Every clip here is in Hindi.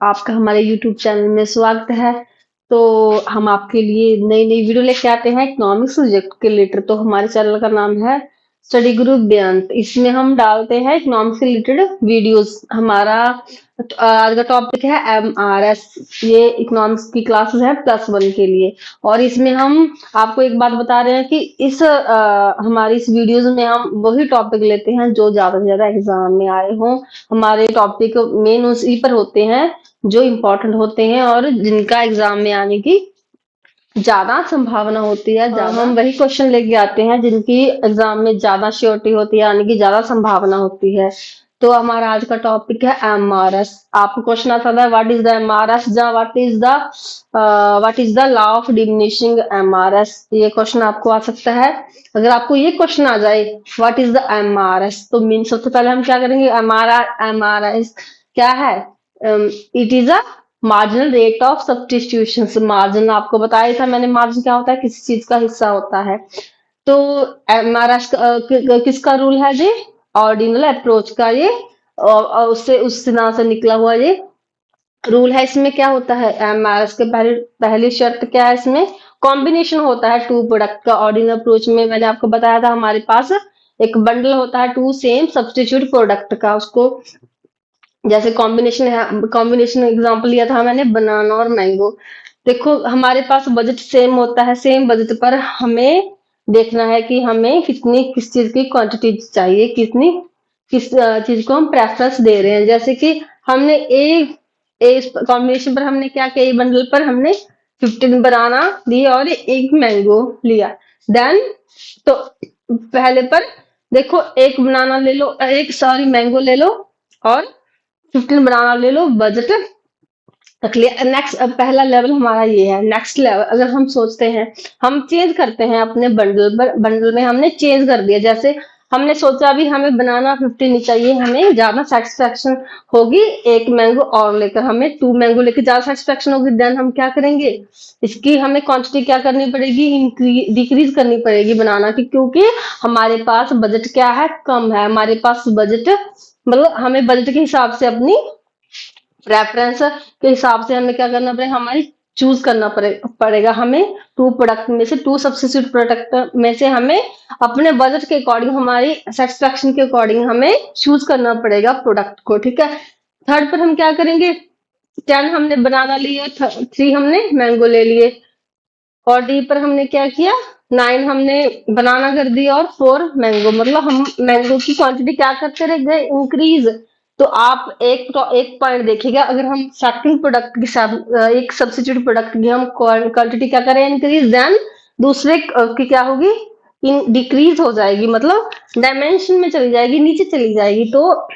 आपका हमारे यूट्यूब चैनल में स्वागत है। तो हम आपके लिए नई नई वीडियो लेके आते हैं इकोनॉमिक्स सब्जेक्ट के रिलेटेड। तो हमारे चैनल का नाम है स्टडी ग्रुप बेअंत। इसमें हम डालते हैं इकोनॉमिक्स से रिलेटेड वीडियोस। हमारा आज का टॉपिक है MRS। ये इकोनॉमिक्स की क्लासेस है +1 के लिए। और इसमें हम आपको एक बात बता रहे हैं कि हमारी इस वीडियोस में हम वही टॉपिक लेते हैं जो ज्यादा से ज्यादा एग्जाम में आए हों। हमारे टॉपिक मेन उसी पर होते हैं जो इम्पोर्टेंट होते हैं और जिनका एग्जाम में आने की ज्यादा संभावना होती है। हम वही क्वेश्चन लेके आते हैं जिनकी एग्जाम में ज्यादा श्योरिटी होती है, आने की ज्यादा संभावना होती है। तो हमारा आज का टॉपिक है MRS। आपको क्वेश्चन आता है व्हाट इज द MRS या what is the law of diminishing MRS। ये क्वेश्चन आपको आ सकता है। अगर आपको ये क्वेश्चन आ जाए व्हाट इज द MRS, तो मीन सबसे पहले हम क्या करेंगे, MRS क्या है। It is a marginal rate of substitution. Margin आपको बताया था मैंने, मार्जिन क्या होता है, किसी चीज का हिस्सा होता है। तो MRS किसका रूल है जी, ऑर्डिनल अप्रोच का। ये और उससे उस नाम से निकला हुआ ये रूल है। इसमें क्या होता है, MRS के पहली शर्त क्या है, इसमें कॉम्बिनेशन होता है टू प्रोडक्ट का। ऑर्डिनल अप्रोच में मैंने आपको बताया था हमारे पास एक बंडल होता है टू सेम सब्स्टिट्यूट प्रोडक्ट का। उसको जैसे कॉम्बिनेशन है, कॉम्बिनेशन एग्जांपल लिया था मैंने बनाना और मैंगो। देखो हमारे पास बजट सेम होता है, सेम बजट पर हमें देखना है कि हमें किस चीज की क्वांटिटी चाहिए, किस चीज को हम प्रेफरेंस दे रहे हैं। जैसे कि हमने ए कॉम्बिनेशन पर हमने क्या किया, बंडल पर हमने 15 बनाना लिए और एक मैंगो लिया। देन तो पहले पर देखो एक बनाना ले लो, एक सॉरी मैंगो ले लो और 15 बनाना ले लो, बजट क्लियर। नेक्स्ट पहला लेवल हमारा ये है। नेक्स्ट लेवल अगर हम सोचते हैं, हम चेंज करते हैं अपने बंडल में हमने चेंज कर दिया। जैसे हमने सोचा अभी हमें बनाना 15 नहीं चाहिए, हमें ज्यादा सेटिस्फेक्शन होगी एक मैंगो और लेकर, हमें 2 मैंगो लेकर ज्यादा सेटिस्फेक्शन होगी। देन हम क्या करेंगे, इसकी हमें क्वांटिटी क्या करनी पड़ेगी, डिक्रीज करनी पड़ेगी बनाना की, क्योंकि हमारे पास बजट क्या है, कम है। हमारे पास बजट मतलब हमें बजट के हिसाब से अपनी प्रेफरेंस के हिसाब से हमें क्या करना पड़ेगा, हमारी चूज करना पड़ेगा हमें टू प्रोडक्ट में से, टू सब्सिट्यूट प्रोडक्ट में से हमें अपने बजट के अकॉर्डिंग, हमारी सेटिस्फेक्शन के अकॉर्डिंग हमें चूज करना पड़ेगा प्रोडक्ट को। ठीक है। थर्ड पर हम क्या करेंगे, 10 हमने बनाना लिए, 3 हमने मैंगो ले लिए। और डी पर हमने क्या किया, 9 हमने बनाना कर दिया और 4 मैंगो। मतलब हम मैंगो की क्वांटिटी क्या करते रह गए, इंक्रीज। तो आप एक पॉइंट देखिएगा, अगर हम सेकंड प्रोडक्ट के साथ एक सब्सिट्यूट प्रोडक्ट की हम क्वांटिटी क्या करें, इंक्रीज, देन दूसरे की क्या होगी, डिक्रीज हो जाएगी, मतलब डायमेंशन में चली जाएगी, नीचे चली जाएगी। तो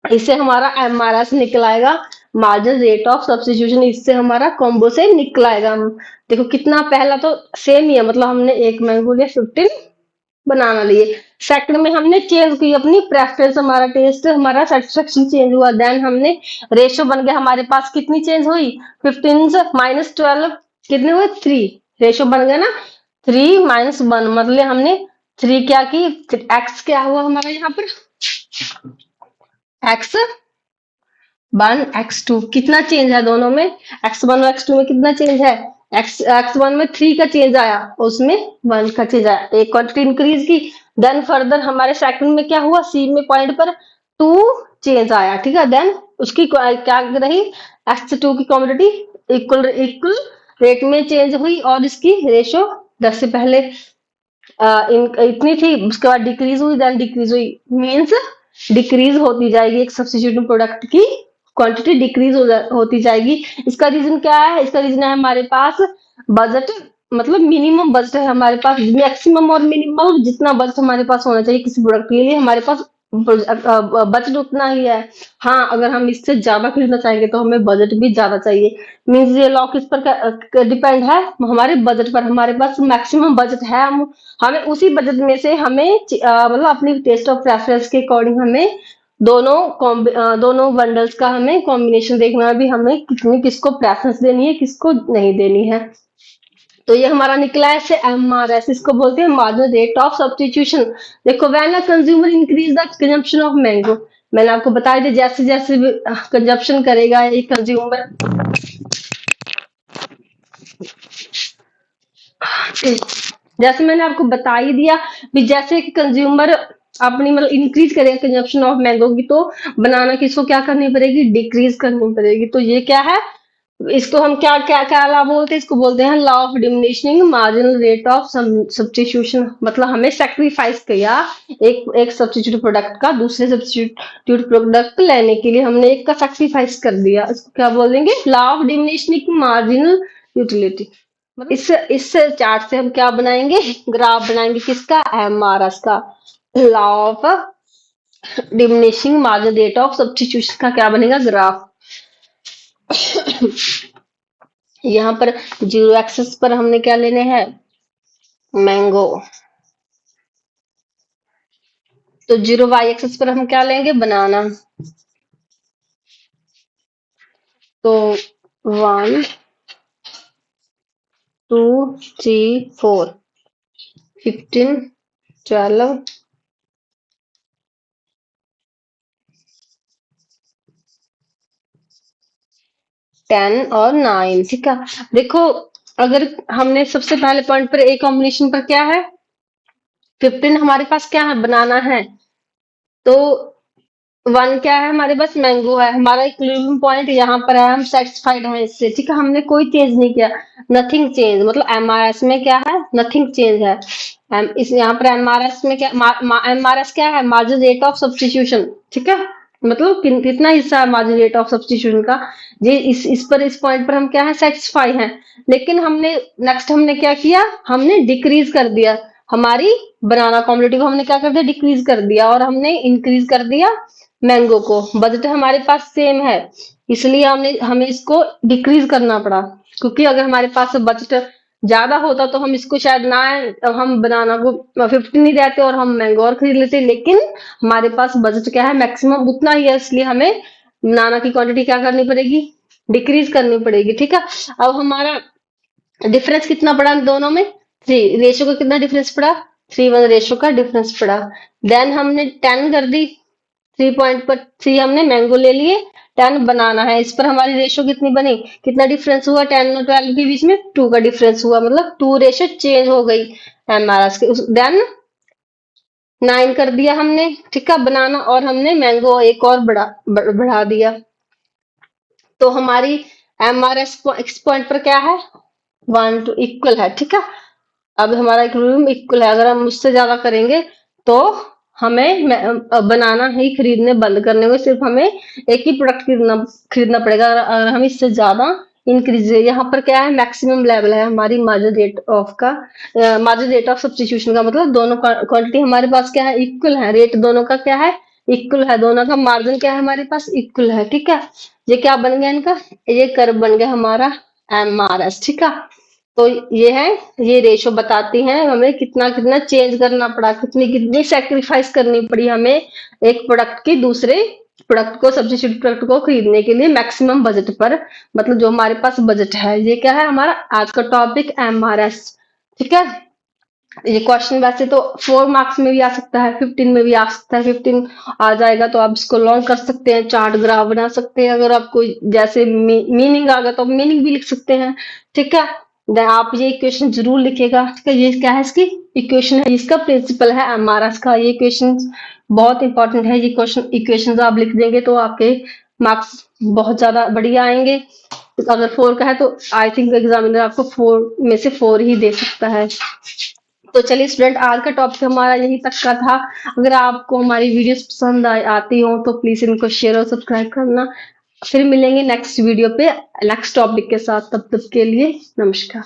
इससे हमारा MRS निकल आएगा, मार्जिन रेट ऑफ सब्स्टिट्यूशन। इससे हमारा कॉम्बो से निकल आएगा। हम देखो कितना, पहला तो सेम ही है, मतलब हमने एक मैंगो लिया, 15 बनाना लिए। सेकंड में हमने चेंज की अपनी प्रेफरेंस, हमारा टेस्ट, हमारा सेटिस्फेक्शन चेंज हुआ। देन हमने रेशो बन गया हमारे पास, कितनी चेंज हुई, 15 माइनस 12 कितने हुए, 3। रेशो बन गया ना, 3 माइनस 1, मतलब हमने 3 क्या की, एक्स क्या हुआ हमारा यहाँ पर, x1 x2, कितना चेंज है दोनों में, x1 और x2 में कितना चेंज है, x1 में 3 का चेंज आया, उसमें 1 का चेंज आया, एक क्वांटिटी इंक्रीज की। देन फर्दर हमारे सेकंड में क्या हुआ, सी में पॉइंट पर 2 चेंज आया। ठीक है। देन उसकी क्या रही, x2 की क्वांटिटी इक्वल इक्वल रेट में चेंज हुई और इसकी रेशो 10 से पहले इतनी थी, उसके बाद डिक्रीज हुई, देन डिक्रीज हुई, मीन्स डिक्रीज होती जाएगी एक सब्स्टिट्यूट प्रोडक्ट की क्वांटिटी, डिक्रीज होती जाएगी। इसका रीजन क्या है, इसका रीजन है हमारे पास बजट, मतलब मिनिमम बजट है हमारे पास, मैक्सिमम और मिनिमम जितना बजट हमारे पास होना चाहिए किसी प्रोडक्ट के लिए, हमारे पास बजट उतना ही है। हाँ, अगर हम इससे ज्यादा खरीदना चाहेंगे तो हमें बजट भी ज्यादा चाहिए। मीन्स ये लॉ किस पर डिपेंड है, हमारे बजट पर। हमारे पास मैक्सिमम बजट है, हमें उसी बजट में से हमें मतलब अपनी टेस्ट ऑफ प्रेफरेंस के अकॉर्डिंग हमें दोनों बंडल्स का हमें कॉम्बिनेशन देखना है, भी हमें किसको प्रेफरेंस देनी है, किसको नहीं देनी है। तो ये हमारा निकला है से MRS, इसको बोलते हैं मार्जिनल रेट ऑफ सब्स्टिट्यूशन। देखो when a consumer increase the consumption of mango, मैंने आपको बताया था जैसे जैसे कंजप्शन करेगा एक कंज्यूमर, जैसे मैंने आपको बता ही दिया भी जैसे कि कंज्यूमर अपनी मतलब इंक्रीज करेगा कंजप्शन ऑफ मैंगो की, तो बनाना किसको क्या करनी पड़ेगी, डिक्रीज करनी पड़ेगी। तो ये क्या है, इसको हम क्या क्या क्या लॉ बोलते हैं, इसको बोलते हैं law of diminishing marginal rate of substitution. मतलब हमें सेक्रीफाइस किया एक एक सब्स्टिट्यूट प्रोडक्ट का दूसरे सब्स्टिट्यूट प्रोडक्ट लेने के लिए, हमने एक का सेक्रीफाइस कर दिया, इसको क्या बोलेंगे, law of diminishing marginal utility. इस चार्ट से हम क्या बनाएंगे, ग्राफ बनाएंगे, किसका, एमआरएस का, law of diminishing marginal rate of substitution का क्या बनेगा, ग्राफ। यहाँ पर जीरो एक्सेस पर हमने क्या लेने हैं, मैंगो, तो जीरो वाई एक्सेस पर हम क्या लेंगे, बनाना। तो 1 2 3 4 15 12 10 और 9, ठीक है। देखो अगर हमने सबसे पहले पॉइंट पर ए कॉम्बिनेशन पर क्या है, 15 हमारे पास क्या है, बनाना है, तो 1 क्या है हमारे पास, मैंगो है, हमारा इक्विलिब्रियम पॉइंट यहाँ पर है, हम सेटिस्फाइड हैं इससे, ठीक है, हमने कोई चेंज नहीं किया, नथिंग चेंज, मतलब एमआरएस में क्या है, नथिंग चेंज है। इस यहाँ पर एमआरएस में क्या, एमआरएस क्या है, मार्जिन रेट ऑफ सब्स्टिट्यूशन, ठीक है, मतलब कितना हिस्सा है मार्जिन रेट ऑफ सब्स्टिट्यूशन का, ये इस पॉइंट पर हम क्या है, सेटिस्फाई हैं। लेकिन हमने नेक्स्ट हमने क्या किया, हमने डिक्रीज कर दिया हमारी बनाना कॉम्बिलिटी को, हमने क्या कर दिया, डिक्रीज कर दिया, और हमने इंक्रीज कर दिया मैंगो को। बजट हमारे पास सेम है, इसलिए हमें इसको डिक्रीज करना पड़ा, क्योंकि अगर हमारे पास बजट ज्यादा होता तो हम इसको शायद ना, हम बनाना को 15 ही देते और हम मैंगो और खरीद लेते, लेकिन हमारे पास बजट क्या है, मैक्सिमम उतना ही है, इसलिए हमें बनाना की क्वांटिटी क्या करनी पड़ेगी, डिक्रीज करनी पड़ेगी, ठीक है। अब हमारा डिफरेंस कितना पड़ा दोनों में, 3, रेशो का कितना डिफरेंस पड़ा, 3:1 रेशो का डिफरेंस पड़ा। देन हमने 10 कर दी, 3 पॉइंट पर 3 हमने मैंगो ले लिए, 10 बनाना है, इस पर हमारी रेशो कितनी बनी, कितना डिफरेंस हुआ, 10 और 12 के बीच में 2 का डिफरेंस हुआ, मतलब 2 रेशो चेंज हो गई एमआरएस के। देन 9 कर दिया हमने, ठीक है, बनाना, और हमने मैंगो एक और बढ़ा दिया, तो हमारी एमआरएस इस पॉइंट पर क्या है, 1 to इक्वल है, ठीक है। अब हमारा इक्विलिब्रियम इक्वल है, अगर हम उससे ज्यादा करेंगे तो हमें बनाना ही खरीदने बंद करने को, सिर्फ हमें एक ही प्रोडक्ट खरीदना पड़ेगा। अगर हम इससे ज्यादा इंक्रीज, यहाँ पर क्या है, मैक्सिमम लेवल है हमारी मार्जिन रेट ऑफ का, मार्जिन रेट ऑफ सब्स्टिट्यूशन का, मतलब दोनों क्वांटिटी हमारे पास क्या है, इक्वल है, रेट दोनों का क्या है, इक्वल है, दोनों का मार्जिन क्या है हमारे पास, इक्वल है, ठीक है। ये क्या बन गया इनका, ये कर्व बन गया हमारा एमआरएस, ठीक है। तो ये है, ये रेशो बताती हैं हमें कितना कितना चेंज करना पड़ा, कितनी कितनी सेक्रीफाइस करनी पड़ी हमें एक प्रोडक्ट की दूसरे प्रोडक्ट को, सब्स्टिट्यूट प्रोडक्ट को खरीदने के लिए मैक्सिमम बजट पर, मतलब जो हमारे पास बजट है। ये क्या है हमारा आज का टॉपिक, एमआरएस, ठीक है। ये क्वेश्चन वैसे तो 4 मार्क्स में भी आ सकता है, 15 में भी आ सकता है, 15 आ जाएगा तो आप इसको लॉन्ग कर सकते हैं, चार्ट ग्राफ बना सकते हैं, अगर आपको जैसे मीनिंग आ गया तो आप मीनिंग भी लिख सकते हैं, ठीक है। देन आप ये इक्वेशन जरूर लिखेगा, ठीक है, ये क्या है, इसकी इक्वेशन है, इसका प्रिंसिपल है एमआरएस का, ये इक्वेशन बहुत इंपॉर्टेंट है, ये क्वेश्चन इक्वेशन आप लिख देंगे तो आपके मार्क्स बहुत ज्यादा बढ़िया आएंगे। अगर 4 का है तो आई थिंक एग्जामिनर आपको 4 में से 4 ही दे सकता है। तो चलिए स्टूडेंट, आज का टॉपिक हमारा यही तक का था। अगर आपको हमारी वीडियोस पसंद आती हो तो प्लीज इनको शेयर और सब्सक्राइब करना। फिर मिलेंगे नेक्स्ट वीडियो पे नेक्स्ट टॉपिक के साथ, तब तक के लिए नमस्कार।